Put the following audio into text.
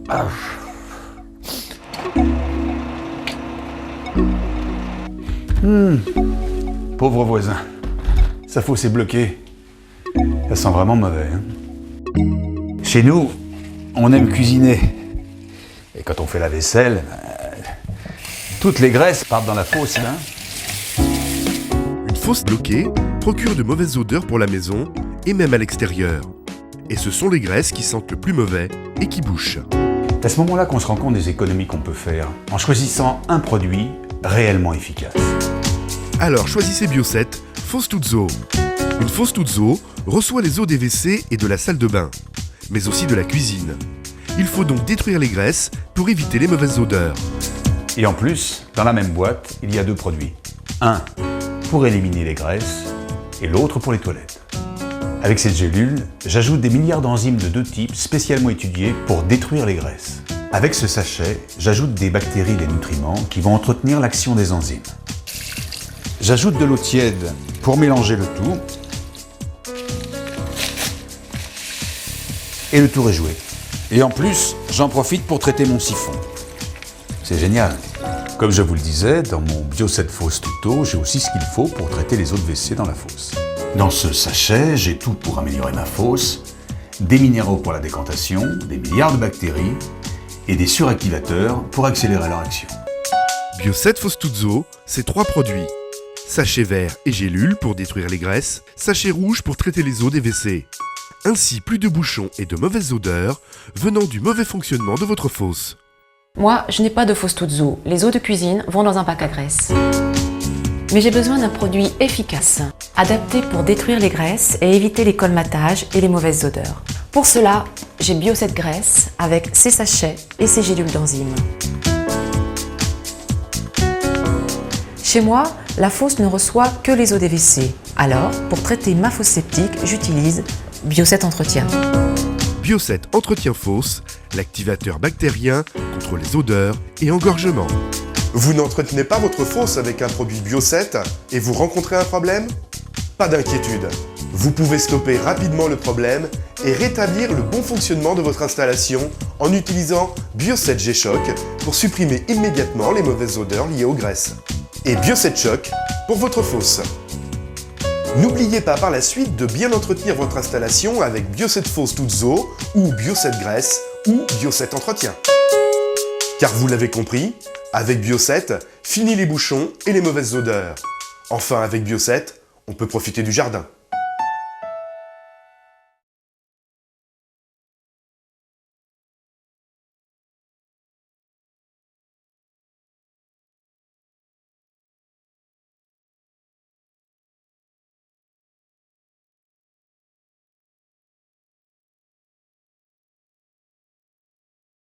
Ah. Pauvre voisin, sa fosse est bloquée. Ça sent vraiment mauvais. Hein. Chez nous, on aime cuisiner. Et quand on fait la vaisselle, toutes les graisses partent dans la fosse. Hein. Une fosse bloquée procure de mauvaises odeurs pour la maison et même à l'extérieur. Et ce sont les graisses qui sentent le plus mauvais et qui bouchent. C'est à ce moment-là qu'on se rend compte des économies qu'on peut faire en choisissant un produit réellement efficace. Alors choisissez Bio7 Fosse Toutes Eaux. Une fosse toutes eaux reçoit les eaux des WC et de la salle de bain, mais aussi de la cuisine. Il faut donc détruire les graisses pour éviter les mauvaises odeurs. Et en plus, dans la même boîte, il y a deux produits. Un pour éliminer les graisses et l'autre pour les toilettes. Avec cette gélule, j'ajoute des milliards d'enzymes de deux types spécialement étudiés pour détruire les graisses. Avec ce sachet, j'ajoute des bactéries et des nutriments qui vont entretenir l'action des enzymes. J'ajoute de l'eau tiède pour mélanger le tout. Et le tour est joué. Et en plus, j'en profite pour traiter mon siphon. C'est génial. Comme je vous le disais, dans mon Bio7 Fosse Toutes Eaux, j'ai aussi ce qu'il faut pour traiter les eaux de WC dans la fosse. Dans ce sachet, j'ai tout pour améliorer ma fosse, des minéraux pour la décantation, des milliards de bactéries et des suractivateurs pour accélérer leur action. Bio7 Fosse Toutes Eaux, c'est 3 produits. Sachet vert et gélule pour détruire les graisses, sachet rouge pour traiter les eaux des WC. Ainsi, plus de bouchons et de mauvaises odeurs venant du mauvais fonctionnement de votre fosse. Moi, je n'ai pas de fosse toutes eaux. Les eaux de cuisine vont dans un bac à graisse. Mais j'ai besoin d'un produit efficace, adapté pour détruire les graisses et éviter les colmatages et les mauvaises odeurs. Pour cela, j'ai Bio7 Graisse avec ses sachets et ses gélules d'enzymes. Chez moi, la fosse ne reçoit que les eaux des WC. Alors, pour traiter ma fosse septique, j'utilise Bio7 Entretien. Bio7 Entretien Fosse, l'activateur bactérien contre les odeurs et engorgements. Vous n'entretenez pas votre fosse avec un produit Bio7 et vous rencontrez un problème? Pas d'inquiétude. Vous pouvez stopper rapidement le problème et rétablir le bon fonctionnement de votre installation en utilisant Bio7 G-Shock pour supprimer immédiatement les mauvaises odeurs liées aux graisses. Et Bio7 Shock pour votre fosse. N'oubliez pas par la suite de bien entretenir votre installation avec Bio7 Fosse Toutes Eaux ou Bio7 Graisse ou Bio7 Entretien. Car vous l'avez compris, avec Bio7, fini les bouchons et les mauvaises odeurs. Enfin, avec Bio7, on peut profiter du jardin.